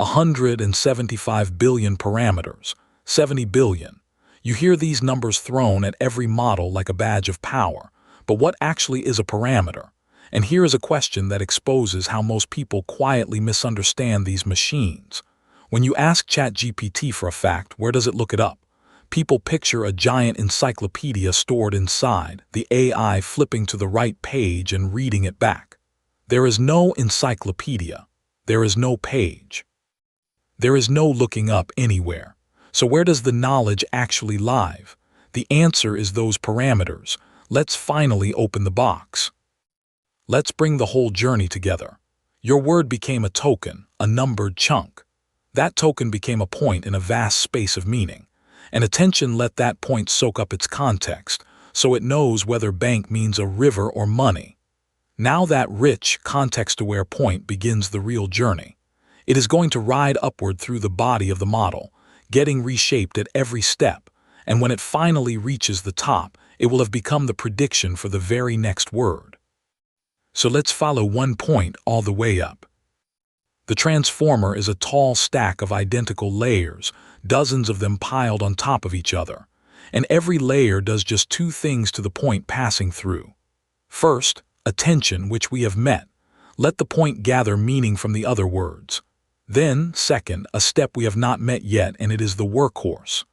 175 billion parameters, 70 billion. You hear these numbers thrown at every model like a badge of power, but what actually is a parameter? And here is a question that exposes how most people quietly misunderstand these machines. When you ask ChatGPT for a fact, where does it look it up? People picture a giant encyclopedia stored inside, the AI flipping to the right page and reading it back. There is no encyclopedia. There is no page. There is no looking up anywhere. So where does the knowledge actually live? The answer is those parameters. Let's finally open the box. Let's bring the whole journey together. Your word became a token, a numbered chunk. That token became a point in a vast space of meaning. And attention let that point soak up its context, so it knows whether bank means a river or money. Now that rich, context-aware point begins the real journey. It is going to ride upward through the body of the model, getting reshaped at every step, and when it finally reaches the top, it will have become the prediction for the very next word. So let's follow one point all the way up. The transformer is a tall stack of identical layers, dozens of them piled on top of each other, and every layer does just two things to the point passing through. First, attention, which we have met. Let the point gather meaning from the other words. Then, second, a step we have not met yet, and it is the workhorse.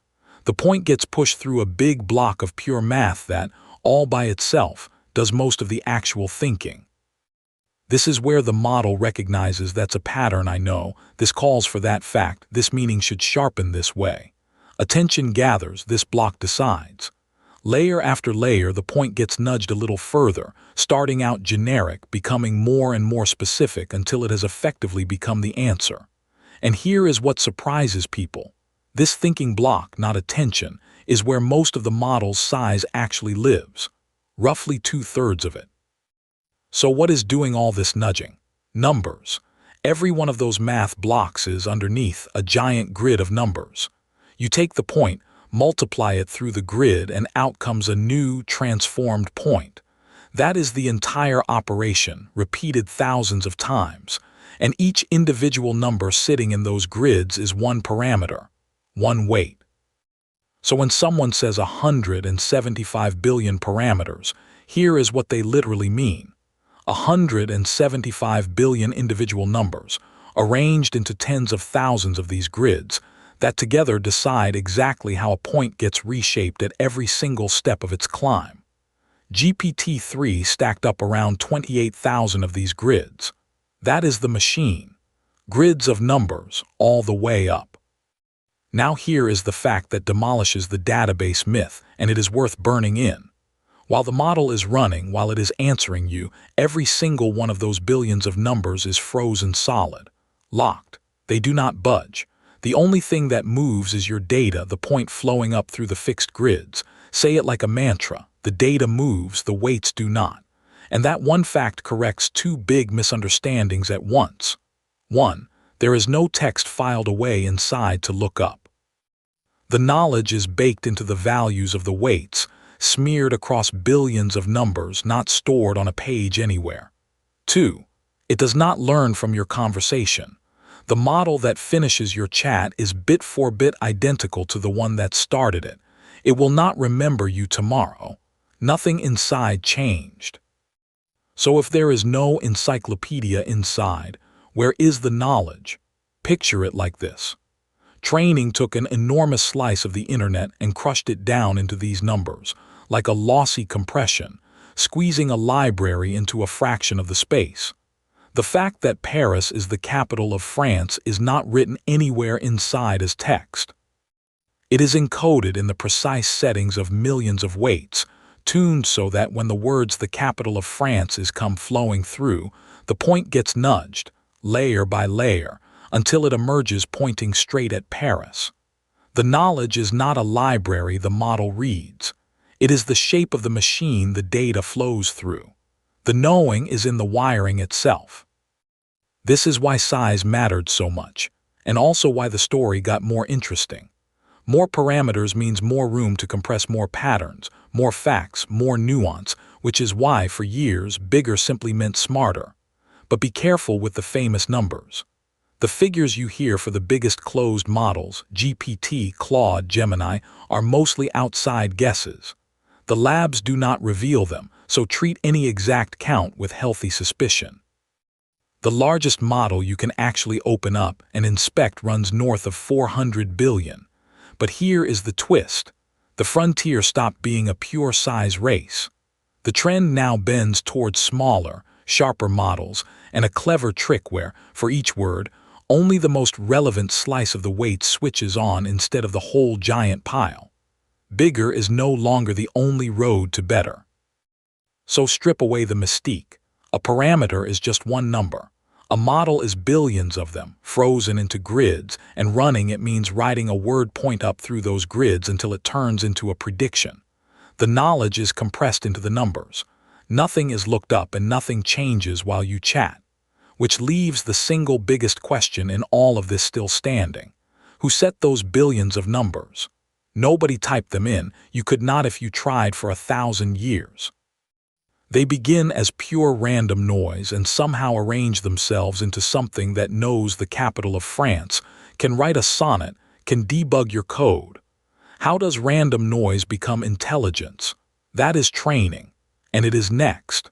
The point gets pushed through a big block of pure math that, all by itself, does most of the actual thinking. This is where the model recognizes that's a pattern. I know, this calls for that fact, this meaning should sharpen this way. Attention gathers, this block decides. Layer after layer, the point gets nudged a little further, starting out generic, becoming more and more specific until it has effectively become the answer. And here is what surprises people. This thinking block, not attention, is where most of the model's size actually lives, roughly 2/3 of it. So what is doing all this nudging? Numbers. Every one of those math blocks is underneath a giant grid of numbers. You take the point, multiply it through the grid, and out comes a new, transformed point. That is the entire operation, repeated thousands of times, and each individual number sitting in those grids is one parameter, one weight. So when someone says 175 billion parameters, here is what they literally mean. 175 billion individual numbers, arranged into tens of thousands of these grids, that together decide exactly how a point gets reshaped at every single step of its climb. GPT-3 stacked up around 28,000 of these grids. That is the machine. Grids of numbers, all the way up. Now here is the fact that demolishes the database myth, and it is worth burning in. While the model is running, while it is answering you, every single one of those billions of numbers is frozen solid, locked. They do not budge. The only thing that moves is your data, the point flowing up through the fixed grids. Say it like a mantra. The data moves, the weights do not. And that one fact corrects two big misunderstandings at once. 1. There is no text filed away inside to look up. The knowledge is baked into the values of the weights, smeared across billions of numbers, not stored on a page anywhere. 2. It does not learn from your conversation. The model that finishes your chat is bit for bit identical to the one that started it. It will not remember you tomorrow. Nothing inside changed. So if there is no encyclopedia inside, where is the knowledge? Picture it like this. Training took an enormous slice of the internet and crushed it down into these numbers, like a lossy compression, squeezing a library into a fraction of the space. The fact that Paris is the capital of France is not written anywhere inside as text. It is encoded in the precise settings of millions of weights, tuned so that when the words "the capital of France is" come flowing through, the point gets nudged, layer by layer, until it emerges pointing straight at Paris. The knowledge is not a library the model reads. It is the shape of the machine the data flows through. The knowing is in the wiring itself. This is why size mattered so much, and also why the story got more interesting. More parameters means more room to compress more patterns, more facts, more nuance, which is why, for years, bigger simply meant smarter. But be careful with the famous numbers. The figures you hear for the biggest closed models, GPT, Claude, Gemini, are mostly outside guesses. The labs do not reveal them, so treat any exact count with healthy suspicion. The largest model you can actually open up and inspect runs north of 400 billion. But here is the twist. The frontier stopped being a pure size race. The trend now bends towards smaller, sharper models and a clever trick where, for each word, only the most relevant slice of the weight switches on instead of the whole giant pile. Bigger is no longer the only road to better. So strip away the mystique. A parameter is just one number. A model is billions of them, frozen into grids, and running it means writing a word point up through those grids until it turns into a prediction. The knowledge is compressed into the numbers. Nothing is looked up and nothing changes while you chat, which leaves the single biggest question in all of this still standing. Who set those billions of numbers? Nobody typed them in. You could not if you tried for 1,000 years. They begin as pure random noise and somehow arrange themselves into something that knows the capital of France, can write a sonnet, can debug your code. How does random noise become intelligence? That is training, and it is next.